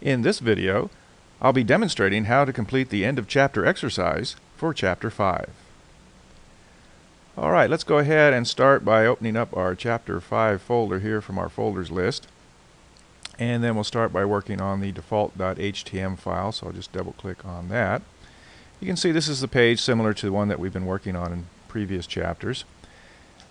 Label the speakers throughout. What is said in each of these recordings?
Speaker 1: In this video, I'll be demonstrating how to complete the end of chapter exercise for Chapter 5. Alright, let's go ahead and start by opening up our Chapter 5 folder here from our folders list. And then we'll start by working on the default.html file, so I'll just double click on that. You can see this is the page similar to the one that we've been working on in previous chapters.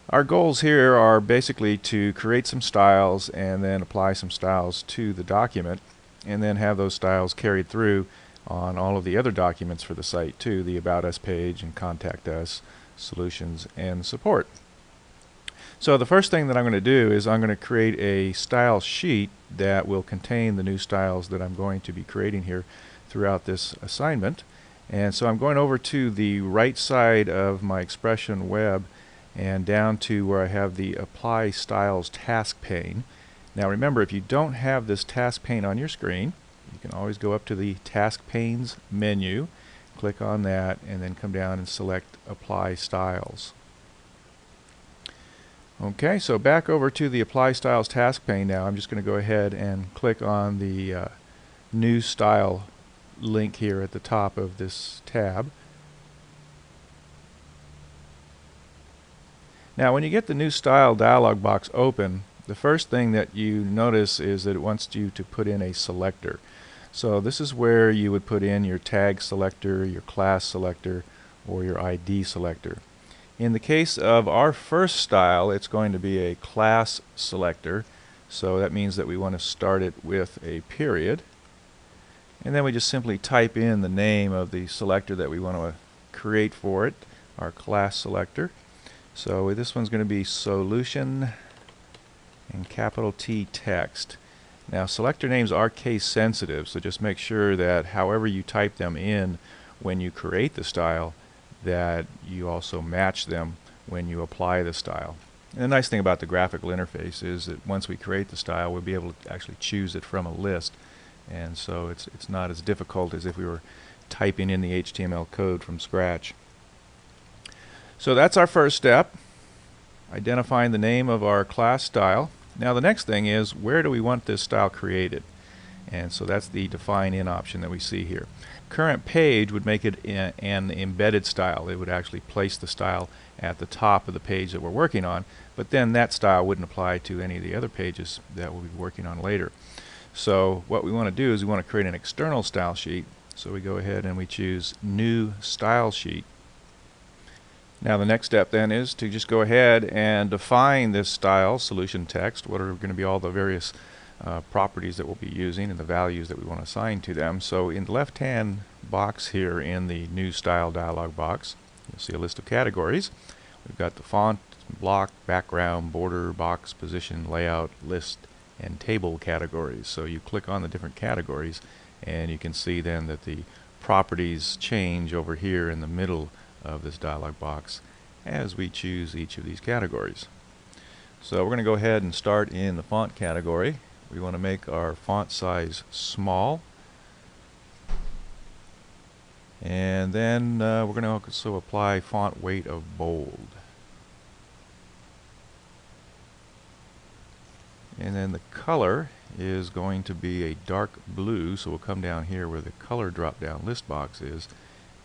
Speaker 1: Our goals here are basically to create some styles and then apply some styles to the document, and then have those styles carried through on all of the other documents for the site too, the About Us page and Contact Us, Solutions, and Support. So the first thing that I'm going to do is I'm going to create a style sheet that will contain the new styles that I'm going to be creating here throughout this assignment. And so I'm going over to the right side of my Expression web and down to where I have the Apply Styles task pane. Now remember, if you don't have this task pane on your screen, you can always go up to the Task Panes menu, click on that, and then come down and select Apply Styles. Okay, so back over to the Apply Styles task pane now. I'm just going to go ahead and click on the New Style link here at the top of this tab. Now when you get the New Style dialog box open, the first thing that you notice is that it wants you to put in a selector. So this is where you would put in your tag selector, your class selector, or your ID selector. In the case of our first style, it's going to be a class selector. So that means that we want to start it with a period. And then we just simply type in the name of the selector that we want to create for it, our class selector. So this one's going to be Solution and capital T text. Now selector names are case sensitive, so just make sure that however you type them in when you create the style, that you also match them when you apply the style. And the nice thing about the graphical interface is that once we create the style, we'll be able to actually choose it from a list, and so it's not as difficult as if we were typing in the HTML code from scratch. So that's our first step, identifying the name of our class style. Now the next thing is, where do we want this style created? And so that's the Define In option that we see here. Current page would make it an embedded style. It would actually place the style at the top of the page that we're working on, but then that style wouldn't apply to any of the other pages that we'll be working on later. So what we want to do is we want to create an external style sheet. So we go ahead and we choose New Style Sheet. Now the next step then is to just go ahead and define this style, solution text, what are going to be all the various properties that we'll be using and the values that we want to assign to them. So in the left hand box here in the New Style dialog box, you'll see a list of categories. We've got the font, block, background, border, box, position, layout, list, and table categories. So you click on the different categories and you can see then that the properties change over here in the middle of this dialog box as we choose each of these categories. So we're going to go ahead and start in the font category. We want to make our font size small, and then we're going to also apply font weight of bold. And then the color is going to be a dark blue, so we'll come down here where the color drop down list box is,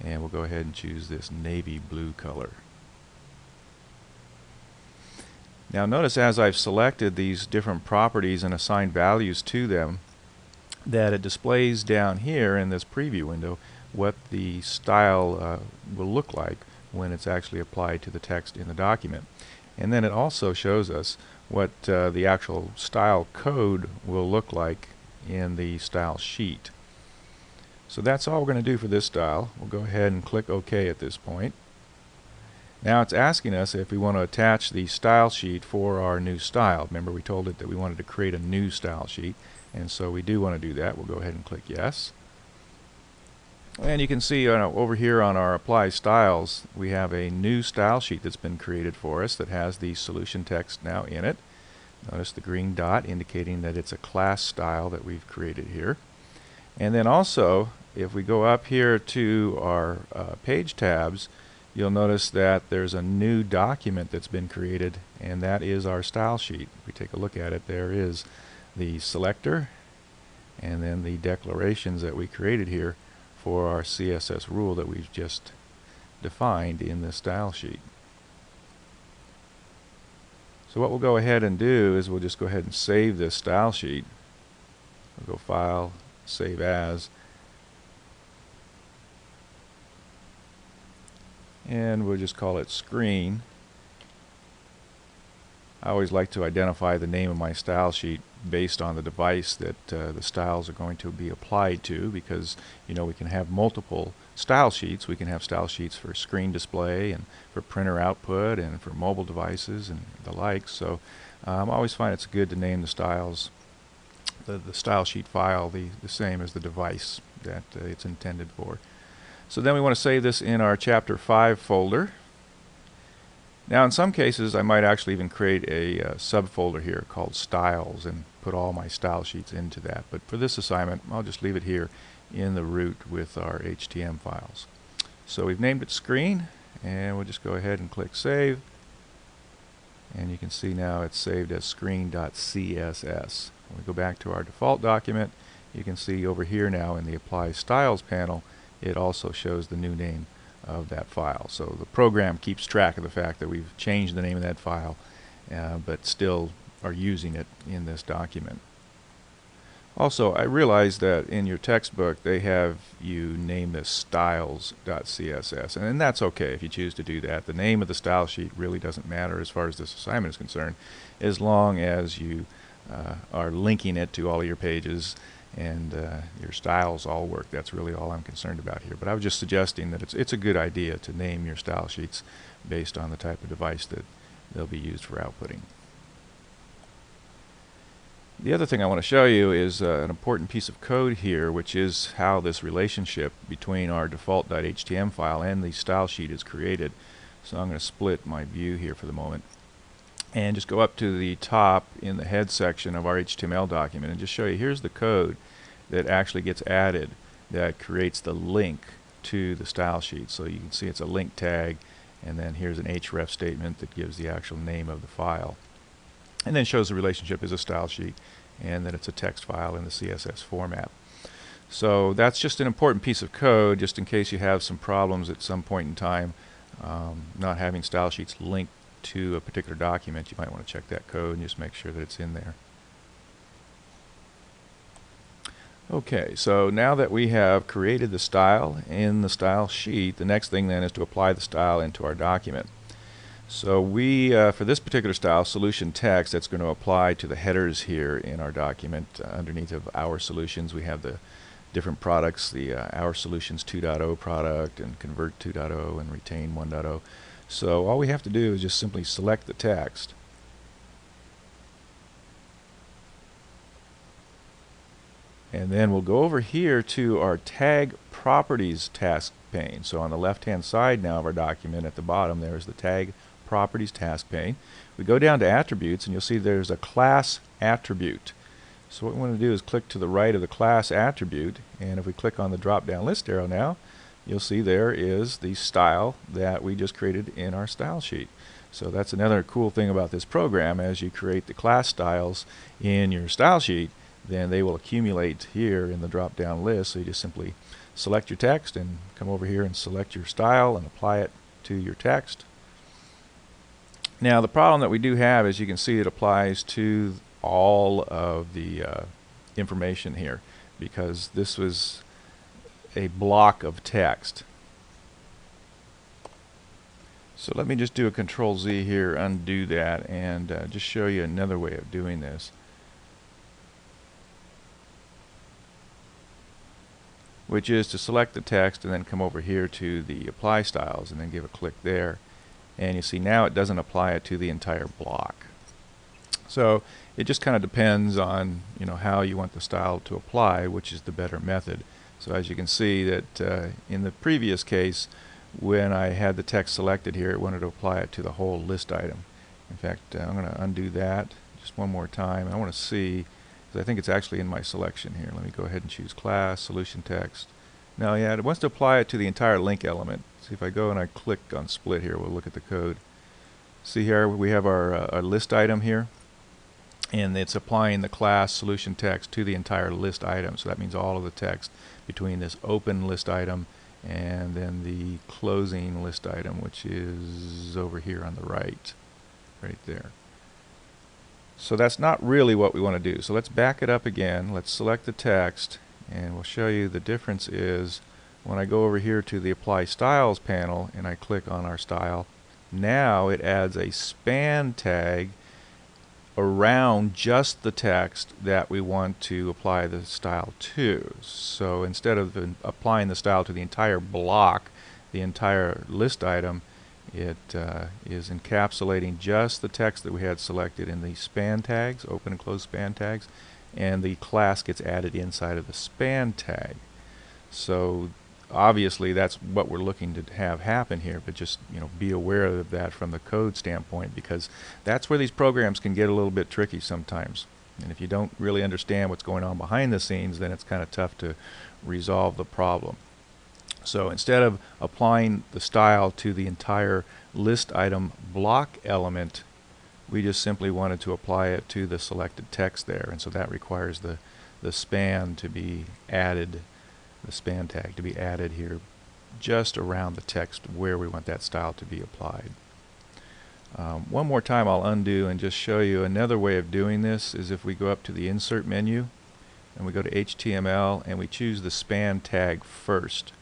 Speaker 1: and we'll go ahead and choose this navy blue color. Now notice as I've selected these different properties and assigned values to them, that it displays down here in this preview window what the style will look like when it's actually applied to the text in the document. And then it also shows us what the actual style code will look like in the style sheet. So that's all we're going to do for this style. We'll go ahead and click OK at this point. Now it's asking us if we want to attach the style sheet for our new style. Remember, we told it that we wanted to create a new style sheet, and so we do want to do that. We'll go ahead and click yes. And you can see over here on our Apply Styles, we have a new style sheet that's been created for us that has the solution text now in it. Notice the green dot indicating that it's a class style that we've created here. And then also, if we go up here to our page tabs, you'll notice that there's a new document that's been created, and that is our style sheet. If we take a look at it, there is the selector and then the declarations that we created here for our CSS rule that we've just defined in the style sheet. So what we'll go ahead and do is we'll just go ahead and save this style sheet. We'll go File, Save As, and we'll just call it Screen. I always like to identify the name of my style sheet based on the device that the styles are going to be applied to, because we can have multiple style sheets. We can have style sheets for screen display and for printer output and for mobile devices and the like. So I always find it's good to name the styles, the style sheet file, the same as the device that it's intended for. So then we want to save this in our Chapter 5 folder. Now in some cases I might actually even create a subfolder here called Styles and put all my style sheets into that. But for this assignment I'll just leave it here in the root with our HTML files. So we've named it Screen, and we'll just go ahead and click Save. And you can see now it's saved as screen.css. When we go back to our default document, you can see over here now in the Apply Styles panel it also shows the new name of that file. So the program keeps track of the fact that we've changed the name of that file, but still are using it in this document. Also, I realize that in your textbook they have you name this styles.css, and that's okay if you choose to do that. The name of the style sheet really doesn't matter as far as this assignment is concerned, as long as you are linking it to all of your pages and your styles all work. That's really all I'm concerned about here. But I was just suggesting that it's a good idea to name your style sheets based on the type of device that they'll be used for outputting. The other thing I want to show you is an important piece of code here, which is how this relationship between our default.html file and the style sheet is created. So I'm going to split my view here for the moment and just go up to the top in the head section of our HTML document and just show you here's the code that actually gets added that creates the link to the style sheet. So you can see it's a link tag, and then here's an href statement that gives the actual name of the file, and then shows the relationship is a style sheet and that it's a text file in the CSS format. So that's just an important piece of code, just in case you have some problems at some point in time not having style sheets linked to a particular document. You might want to check that code and just make sure that it's in there. Okay, so now that we have created the style in the style sheet, the next thing then is to apply the style into our document. So we, for this particular style, solution text, that's going to apply to the headers here in our document. Underneath of our solutions we have the different products, the Our Solutions 2.0 product and Convert 2.0 and Retain 1.0. So all we have to do is just simply select the text. And then we'll go over here to our Tag Properties task pane. So on the left hand side now of our document at the bottom there's the Tag Properties task pane. We go down to Attributes and you'll see there's a class attribute. So what we want to do is click to the right of the class attribute, and if we click on the drop down list arrow now, you'll see there is the style that we just created in our style sheet. So that's another cool thing about this program. As you create the class styles in your style sheet, then they will accumulate here in the drop down list. So you just simply select your text and come over here and select your style and apply it to your text. Now the problem that we do have is you can see it applies to all of the information here, because this was a block of text. So let me just do a Control Z here, undo that, and just show you another way of doing this, which is to select the text and then come over here to the Apply Styles and then give a click there, and you see now it doesn't apply it to the entire block. So it just kind of depends on how you want the style to apply, which is the better method. So as you can see that in the previous case, when I had the text selected here, it wanted to apply it to the whole list item. In fact, I'm going to undo that just one more time. I want to see, because I think it's actually in my selection here. Let me go ahead and choose Class, Solution Text. Now, yeah, it wants to apply it to the entire link element. See, if I go and I click on Split here, we'll look at the code. See here, we have our list item here. and it's applying the class solution text to the entire list item. So that means all of the text between this open list item and then the closing list item, which is over here on the right there. So that's not really what we want to do. So let's back it up again. Let's select the text, and we'll show you the difference is when I go over here to the Apply Styles panel and I click on our style, now it adds a span tag around just the text that we want to apply the style to. So instead of applying the style to the entire block, the entire list item, it is encapsulating just the text that we had selected in the span tags, open and close span tags, and the class gets added inside of the span tag. So obviously that's what we're looking to have happen here, but just be aware of that from the code standpoint, because that's where these programs can get a little bit tricky sometimes. And if you don't really understand what's going on behind the scenes, then it's kind of tough to resolve the problem. So instead of applying the style to the entire list item block element, we just simply wanted to apply it to the selected text there, and so that requires the span to be added, the span tag to be added here just around the text where we want that style to be applied. One more time I'll undo and just show you another way of doing this is if we go up to the Insert menu and we go to HTML and we choose the span tag first.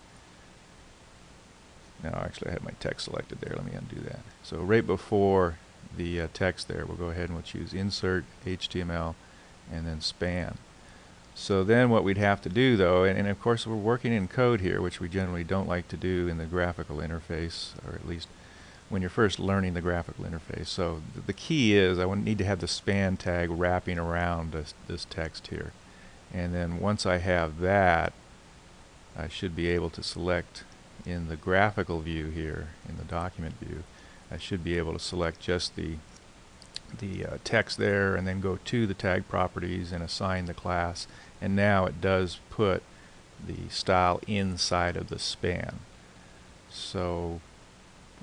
Speaker 1: Now actually I had my text selected there, let me undo that. So right before the text there, we'll go ahead and we'll choose Insert, HTML, and then Span. So then what we'd have to do though, and of course we're working in code here, which we generally don't like to do in the graphical interface, or at least when you're first learning the graphical interface. So the key is I need to have the span tag wrapping around this text here. And then once I have that, I should be able to select in the graphical view here, in the document view, I should be able to select just the text there and then go to the tag properties and assign the class, and now it does put the style inside of the span. So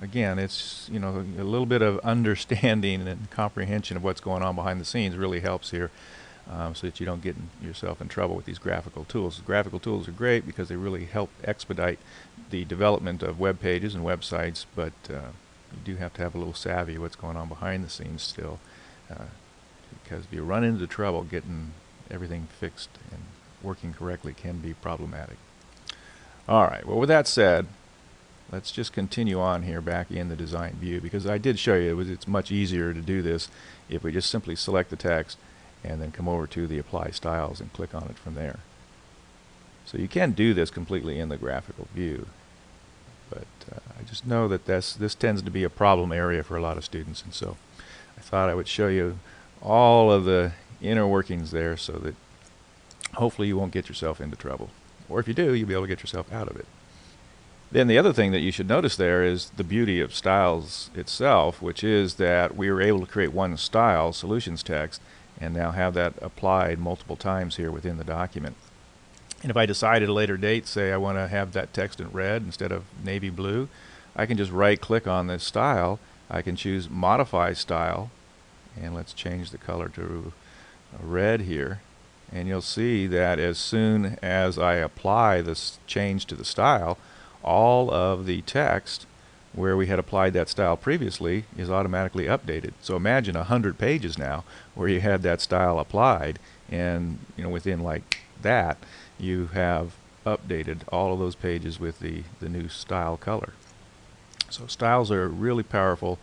Speaker 1: again, it's a little bit of understanding and comprehension of what's going on behind the scenes really helps here, so that you don't get yourself in trouble with these graphical tools. The graphical tools are great because they really help expedite the development of web pages and websites, but you do have to have a little savvy what's going on behind the scenes still, because if you run into trouble, getting everything fixed and working correctly can be problematic. Alright, well with that said, let's just continue on here back in the design view, because I did show you it's much easier to do this if we just simply select the text and then come over to the Apply Styles and click on it from there. So you can do this completely in the graphical view, but I just know that this tends to be a problem area for a lot of students, and so I thought I would show you all of the inner workings there so that hopefully you won't get yourself into trouble. Or if you do, you'll be able to get yourself out of it. Then the other thing that you should notice there is the beauty of styles itself, which is that we were able to create one style, solutions text, and now have that applied multiple times here within the document. And if I decide at a later date, say I want to have that text in red instead of navy blue, I can just right click on this style, I can choose Modify Style, and let's change the color to red here, and you'll see that as soon as I apply this change to the style, all of the text where we had applied that style previously is automatically updated. So imagine 100 pages now where you had that style applied, and within like that you have updated all of those pages with the new style color. So styles are a really powerful,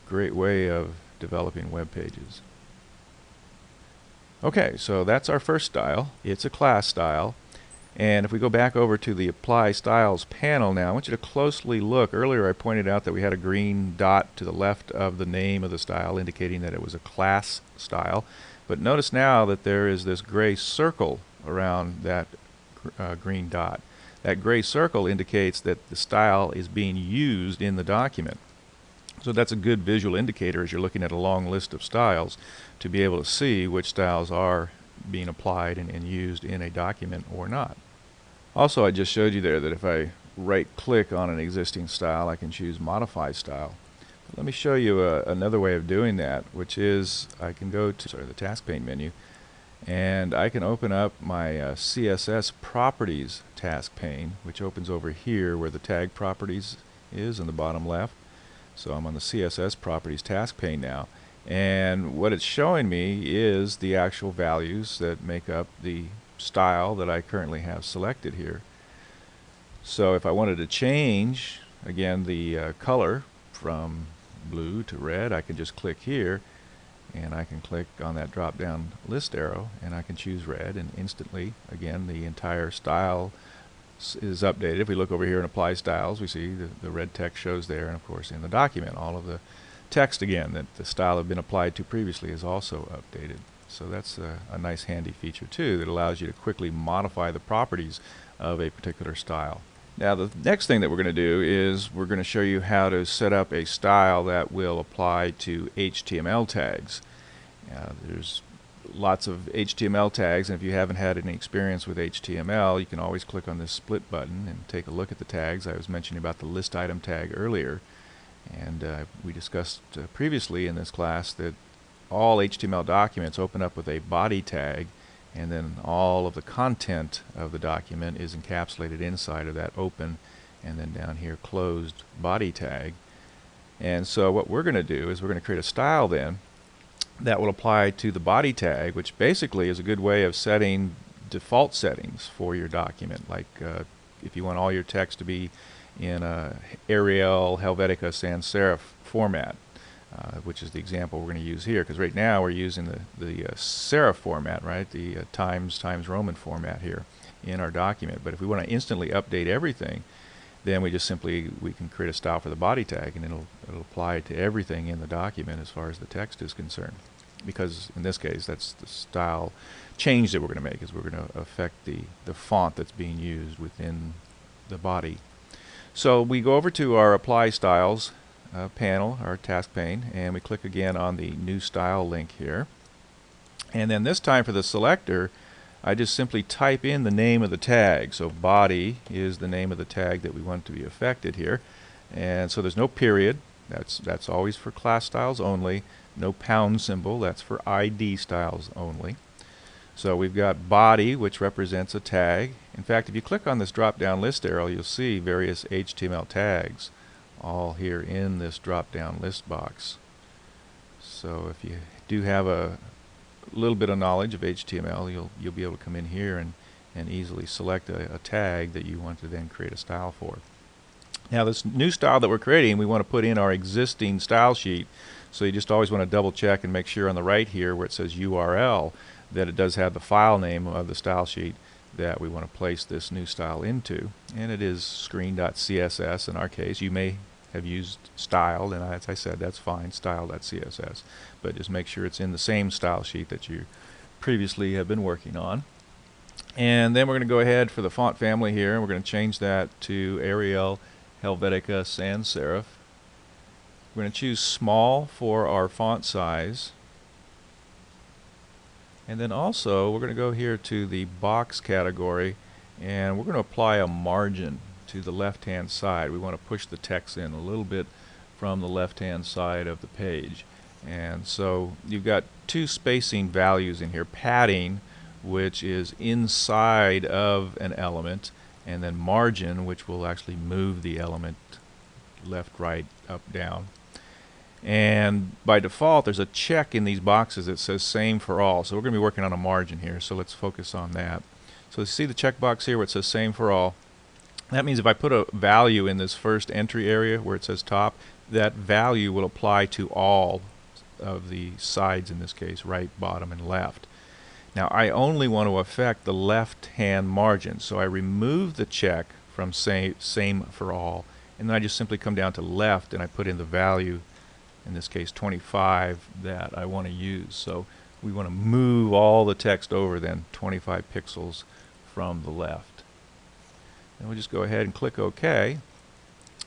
Speaker 1: great way of developing web pages. Okay, so that's our first style. It's a class style. And if we go back over to the Apply Styles panel now, I want you to closely look. Earlier I pointed out that we had a green dot to the left of the name of the style indicating that it was a class style. But notice now that there is this gray circle around that green dot. That gray circle indicates that the style is being used in the document. So that's a good visual indicator as you're looking at a long list of styles to be able to see which styles are being applied and used in a document or not. Also, I just showed you there that if I right click on an existing style, I can choose Modify Style. Let me show you another way of doing that, which is I can go to the task pane menu, and I can open up my CSS properties task pane, which opens over here where the tag properties is in the bottom left. So I'm on the CSS properties task pane now, and what it's showing me is the actual values that make up the style that I currently have selected here. So if I wanted to change again the color from blue to red, I can just click here, and I can click on that drop down list arrow, and I can choose red, and instantly again the entire style is updated. If we look over here in apply styles, we see the red text shows there, and of course in the document all of the text again that the style had been applied to previously is also updated. So that's a nice handy feature too that allows you to quickly modify the properties of a particular style. Now the next thing that we're going to do is we're going to show you how to set up a style that will apply to HTML tags. There's lots of HTML tags, and if you haven't had any experience with HTML, you can always click on this split button and take a look at the tags. I was mentioning about the list item tag earlier, and we discussed previously in this class that all HTML documents open up with a body tag, and then all of the content of the document is encapsulated inside of that open and then down here closed body tag. And so what we're going to do is we're going to create a style then that will apply to the body tag, which basically is a good way of setting default settings for your document. Like if you want all your text to be in Arial, Helvetica, Sans Serif format, which is the example we're going to use here, because right now we're using the serif format, right? The Times Roman format here in our document. But if we want to instantly update everything, then we can create a style for the body tag, and it'll apply to everything in the document as far as the text is concerned. Because in this case, that's the style change that we're going to make, is we're going to affect the font that's being used within the body. So we go over to our apply styles panel, our task pane, and we click again on the new style link here. And then this time for the selector, I just simply type in the name of the tag. So body is the name of the tag that we want to be affected here, and so there's no period. That's always for class styles only. No pound symbol. That's for ID styles only. So we've got body, which represents a tag. In fact, if you click on this drop down list arrow, you'll see various HTML tags all here in this drop down list box. So if you do have a little bit of knowledge of HTML, you'll be able to come in here and easily select a tag that you want to then create a style for. Now this new style that we're creating, we want to put in our existing style sheet, so you just always want to double check and make sure on the right here where it says URL that it does have the file name of the style sheet that we want to place this new style into, and it is screen.css in our case. You may have used style, and as I said, that's fine, style.css, but just make sure it's in the same style sheet that you previously have been working on. And then we're going to go ahead for the font family here, and we're going to change that to Arial, Helvetica, Sans Serif. We're going to choose small for our font size, and then also we're going to go here to the box category, and we're going to apply a margin to the left hand side. We want to push the text in a little bit from the left hand side of the page, and so you've got two spacing values in here: padding, which is inside of an element, and then margin, which will actually move the element left, right, up, down. And by default there's a check in these boxes that says same for all, so we're going to be working on a margin here, so let's focus on that. So you see the checkbox here where it says same for all. That means if I put a value in this first entry area where it says top, that value will apply to all of the sides, in this case right, bottom, and left. Now I only want to affect the left hand margin, so I remove the check from same for all, and then I just simply come down to left and I put in the value, in this case 25, that I want to use. So we want to move all the text over then 25 pixels from the left. And we'll just go ahead and click OK,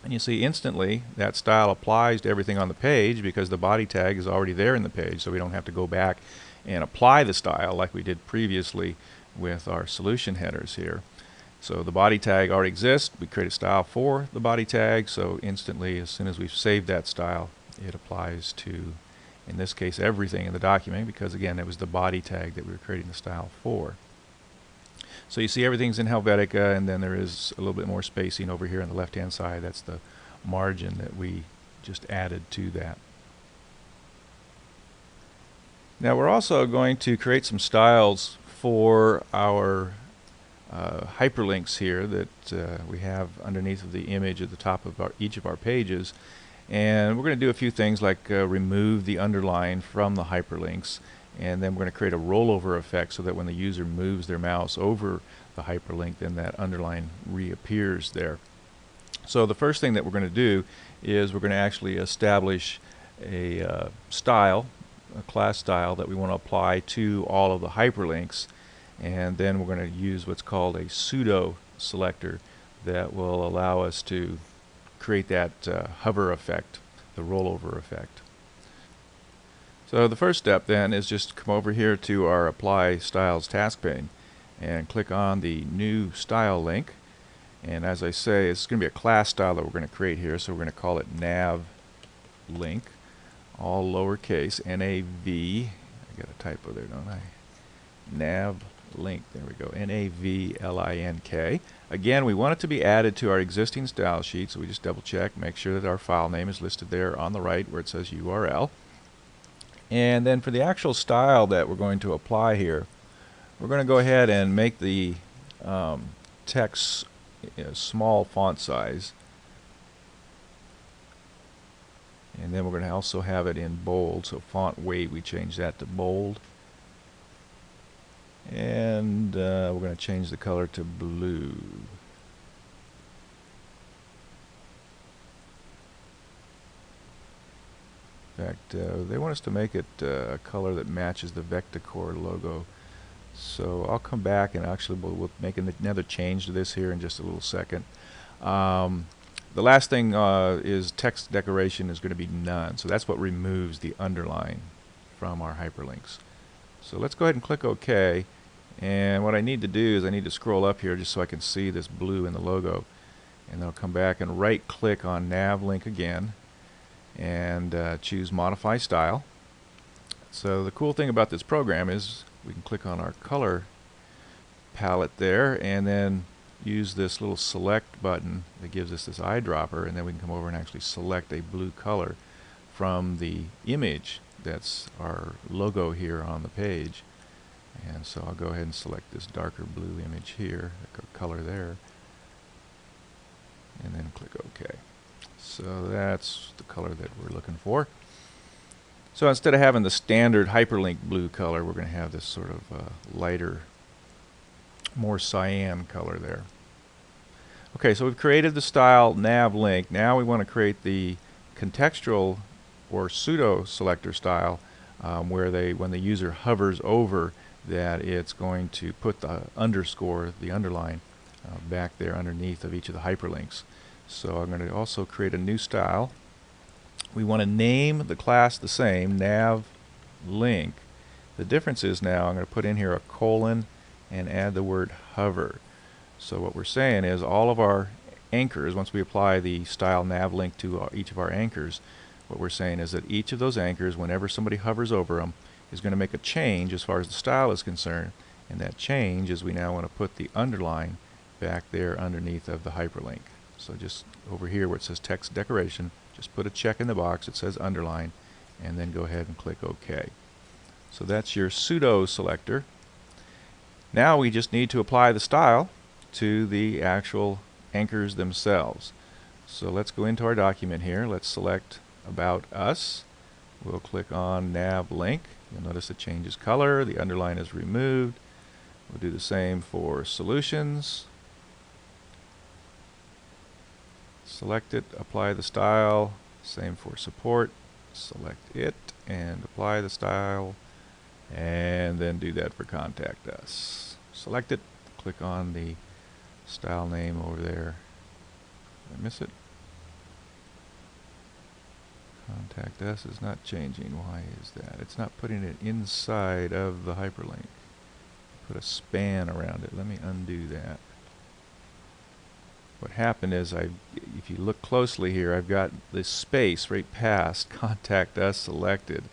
Speaker 1: and you see instantly that style applies to everything on the page because the body tag is already there in the page, so we don't have to go back and apply the style like we did previously with our solution headers here. So the body tag already exists. We create a style for the body tag, so instantly as soon as we've saved that style, it applies to, in this case, everything in the document, because again it was the body tag that we were creating the style for. So you see everything's in Helvetica, and then there is a little bit more spacing over here on the left hand side. That's the margin that we just added to that. Now we're also going to create some styles for our hyperlinks here that we have underneath of the image at the top of each of our pages. And we're going to do a few things like remove the underline from the hyperlinks, and then we're going to create a rollover effect so that when the user moves their mouse over the hyperlink, then that underline reappears there. So the first thing that we're going to do is we're going to actually establish a style, a class style that we want to apply to all of the hyperlinks, and then we're going to use what's called a pseudo selector that will allow us to create that hover effect, the rollover effect. So the first step then is just come over here to our Apply Styles task pane and click on the New Style link. And as I say, it's going to be a class style that we're going to create here, so we're going to call it Nav Link, all lowercase, N-A-V. I got a typo there, don't I? Nav Link, there we go, N-A-V-L-I-N-K. Again, we want it to be added to our existing style sheet, so we just double check, make sure that our file name is listed there on the right where it says URL. And then for the actual style that we're going to apply here, we're going to go ahead and make the text small font size, and then we're going to also have it in bold, so font weight, we change that to bold, and we're going to change the color to blue. In fact, they want us to make it a color that matches the Vector logo. So I'll come back and actually we'll make another change to this here in just a little second. The last thing is text decoration is going to be none. So that's what removes the underline from our hyperlinks. So let's go ahead and click OK. And what I need to do is I need to scroll up here just so I can see this blue in the logo. And then I'll come back and right click on Nav Link again and choose Modify Style. So the cool thing about this program is we can click on our color palette there and then use this little select button that gives us this eyedropper, and then we can come over and actually select a blue color from the image that's our logo here on the page. And so I'll go ahead and select this darker blue image here, the color there, and then click OK. So that's the color that we're looking for. So instead of having the standard hyperlink blue color, we're going to have this sort of lighter, more cyan color there. Okay, so we've created the style Nav Link. Now we want to create the contextual or pseudo selector style where when the user hovers over that, it's going to put the underscore, the underline, back there underneath of each of the hyperlinks. So I'm going to also create a new style. We want to name the class the same, Nav Link. The difference is now I'm going to put in here a colon and add the word hover. So what we're saying is all of our anchors, once we apply the style Nav Link to each of our anchors, what we're saying is that each of those anchors, whenever somebody hovers over them, is going to make a change as far as the style is concerned. And that change is we now want to put the underline back there underneath of the hyperlink. So just over here where it says text decoration, just put a check in the box that says underline and then go ahead and click OK. So that's your pseudo selector. Now we just need to apply the style to the actual anchors themselves. So let's go into our document here. Let's select About Us. We'll click on Nav Link. You'll notice it changes color. The underline is removed. We'll do the same for Solutions. Select it, apply the style, same for Support, select it and apply the style, and then do that for Contact Us. Select it, click on the style name over there. Did I miss it? Contact Us is not changing. Why is that? It's not putting it inside of the hyperlink. Put a span around it. Let me undo that. what happened is if you look closely here, I've got this space right past Contact Us selected,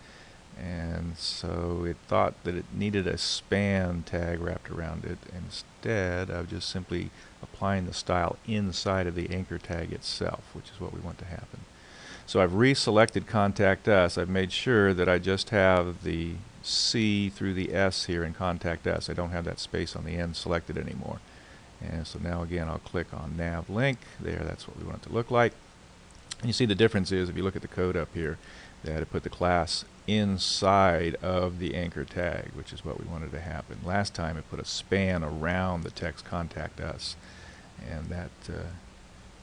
Speaker 1: and so it thought that it needed a span tag wrapped around it. Instead of just simply applying the style inside of the anchor tag itself, which is what we want to happen. So I've reselected Contact Us. I've made sure that I just have the C through the S here in Contact Us. I don't have that space on the end selected anymore. And so now again I'll click on Nav Link. There, that's what we want it to look like. And you see the difference is, if you look at the code up here, that it put the class inside of the anchor tag, which is what we wanted to happen. Last time it put a span around the text Contact Us, and that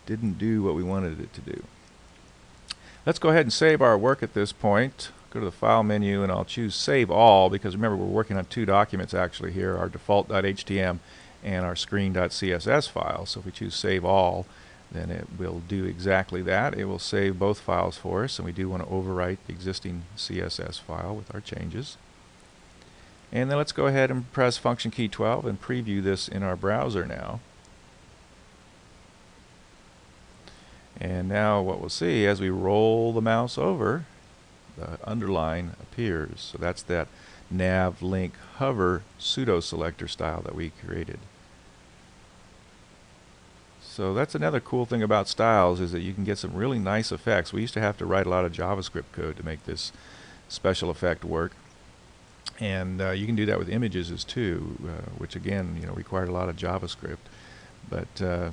Speaker 1: didn't do what we wanted it to do. Let's go ahead and save our work at this point. Go to the File menu and I'll choose Save All, because remember we're working on two documents actually here, our default.htm and our screen.css file. So if we choose Save All, then it will do exactly that. It will save both files for us, and we do want to overwrite the existing CSS file with our changes. And then let's go ahead and press function key 12 and preview this in our browser now. And now what we'll see as we roll the mouse over, the underline appears. So that's that Nav Link Hover Pseudo Selector style that we created. So that's another cool thing about styles, is that you can get some really nice effects. We used to have to write a lot of JavaScript code to make this special effect work, and you can do that with images too, which again, required a lot of JavaScript, but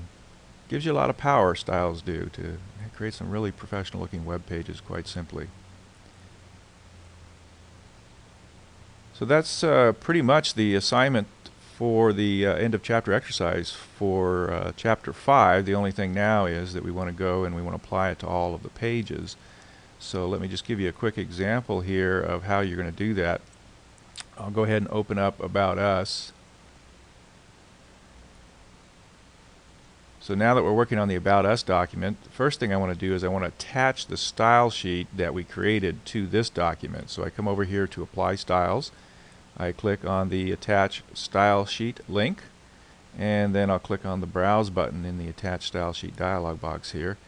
Speaker 1: gives you a lot of power. Styles do to create some really professional looking web pages quite simply. So that's pretty much the assignment for the end of chapter exercise for chapter 5. The only thing now is that we want to go and we want to apply it to all of the pages. So let me just give you a quick example here of how you're going to do that. I'll go ahead and open up About Us. So now that we're working on the About Us document, the first thing I want to do is I want to attach the style sheet that we created to this document. So I come over here to Apply Styles. I click on the Attach Style Sheet link, and then I'll click on the Browse button in the Attach Style Sheet dialog box here.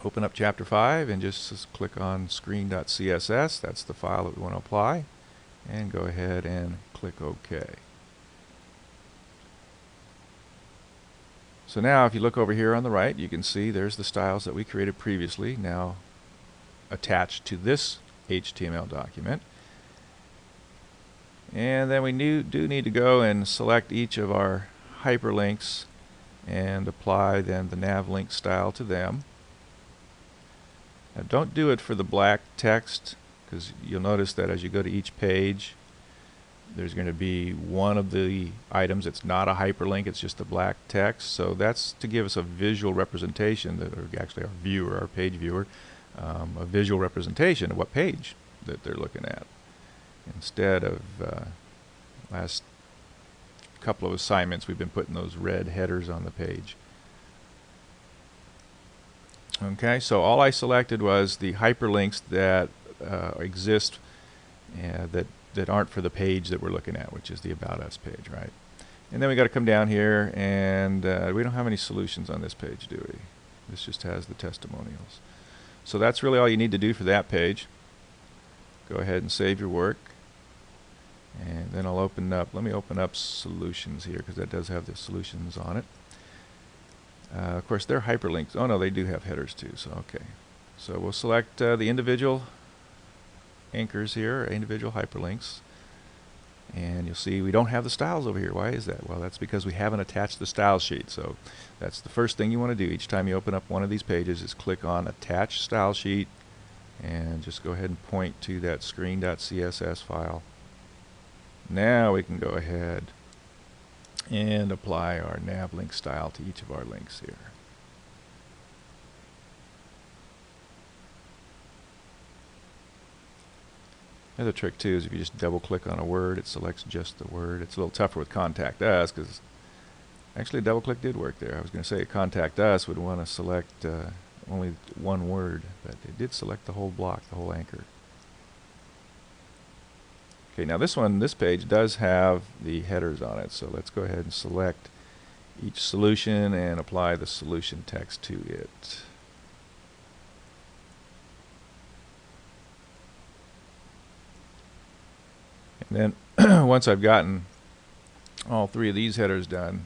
Speaker 1: Open up chapter 5 and just click on screen.css. That's the file that we want to apply, and go ahead and click OK. So now if you look over here on the right, you can see there's the styles that we created previously now attached to this HTML document. And then we do need to go and select each of our hyperlinks and apply then the Nav Link style to them. Now don't do it for the black text, because you'll notice that as you go to each page, there's going to be one of the items that's not a hyperlink, it's just the black text. So that's to give us a visual representation, or actually our viewer, our page viewer, a visual representation of what page that they're looking at, instead of last couple of assignments we've been putting those red headers on the page. Okay, so all I selected was the hyperlinks that exist that aren't for the page that we're looking at, which is the About Us page, right? And then we got to come down here, and we don't have any solutions on this page, do we? This just has the testimonials. So that's really all you need to do for that page. Go ahead and save your work, and then I'll open up, let me open up solutions here, because that does have the solutions on it. Of course they're hyperlinks. Oh no, they do have headers too, so okay. So we'll select the individual anchors here, individual hyperlinks, and you'll see we don't have the styles over here. Why is that? Well, that's because we haven't attached the style sheet. So that's the first thing you want to do each time you open up one of these pages, is click on Attach Style Sheet and just go ahead and point to that screen.css file. Now we can go ahead and apply our Nav Link style to each of our links here. Another trick too is if you just double click on a word, it selects just the word. It's a little tougher with Contact Us, because actually double click did work there. I was going to say Contact Us would want to select only one word, but it did select the whole block, the whole anchor. Okay, now this page does have the headers on it, so let's go ahead and select each solution and apply the solution text to it. And then once I've gotten all three of these headers done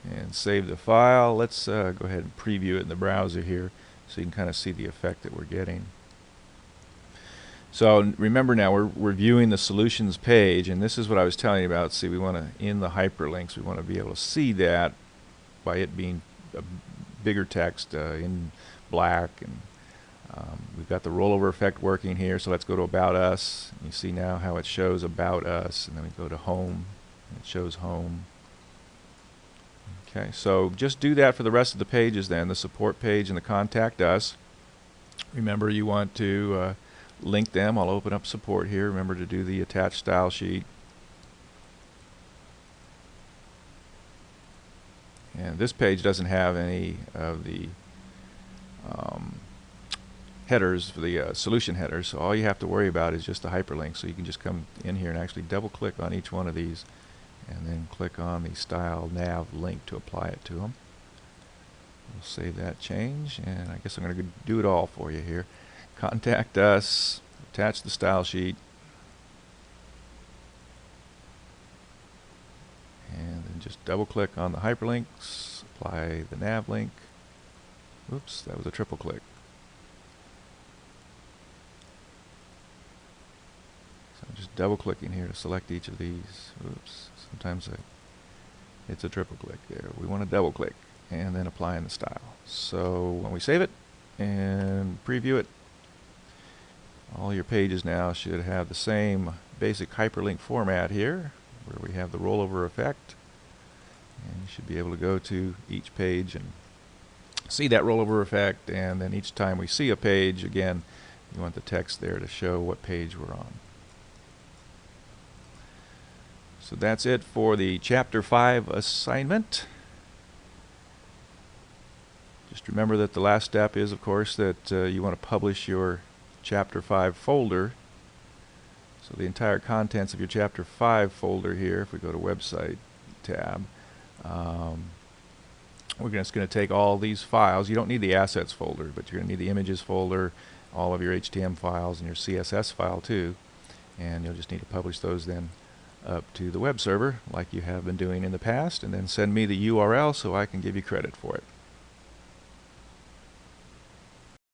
Speaker 1: and save the file, let's go ahead and preview it in the browser here so you can kind of see the effect that we're getting. So remember now we're viewing the solutions page, and this is what I was telling you about. See, we want to, in the hyperlinks, we want to be able to see that by it being a bigger text in black, and we've got the rollover effect working here. So let's go to About Us. You see now how it shows About Us, and then we go to Home, and it shows Home. Okay, so just do that for the rest of the pages then, the support page and the Contact Us. Remember, you want to link them. I'll open up support here. Remember to do the attached style sheet. And this page doesn't have any of the headers for the solution headers, so all you have to worry about is just the hyperlink. So you can just come in here and actually double click on each one of these and then click on the style nav link to apply it to them. We'll save that change, and I guess I'm going to do it all for you here. Contact Us, attach the style sheet, and then just double click on the hyperlinks, apply the nav link. Oops, that was a triple click. So I'm just double clicking here to select each of these. Oops, sometimes it's a triple click there. We want to double click and then applying the style. So when we save it and preview it, all your pages now should have the same basic hyperlink format here, where we have the rollover effect, and you should be able to go to each page and see that rollover effect, and then each time we see a page, again, you want the text there to show what page we're on. So that's it for the Chapter 5 assignment. Just remember that the last step is, of course, that you want to publish your Chapter 5 folder. So the entire contents of your Chapter 5 folder here, if we go to Website tab, we're just going to take all these files. You don't need the Assets folder, but you're going to need the Images folder, all of your HTML files, and your CSS file too. And you'll just need to publish those then up to the web server like you have been doing in the past, and then send me the URL so I can give you credit for it.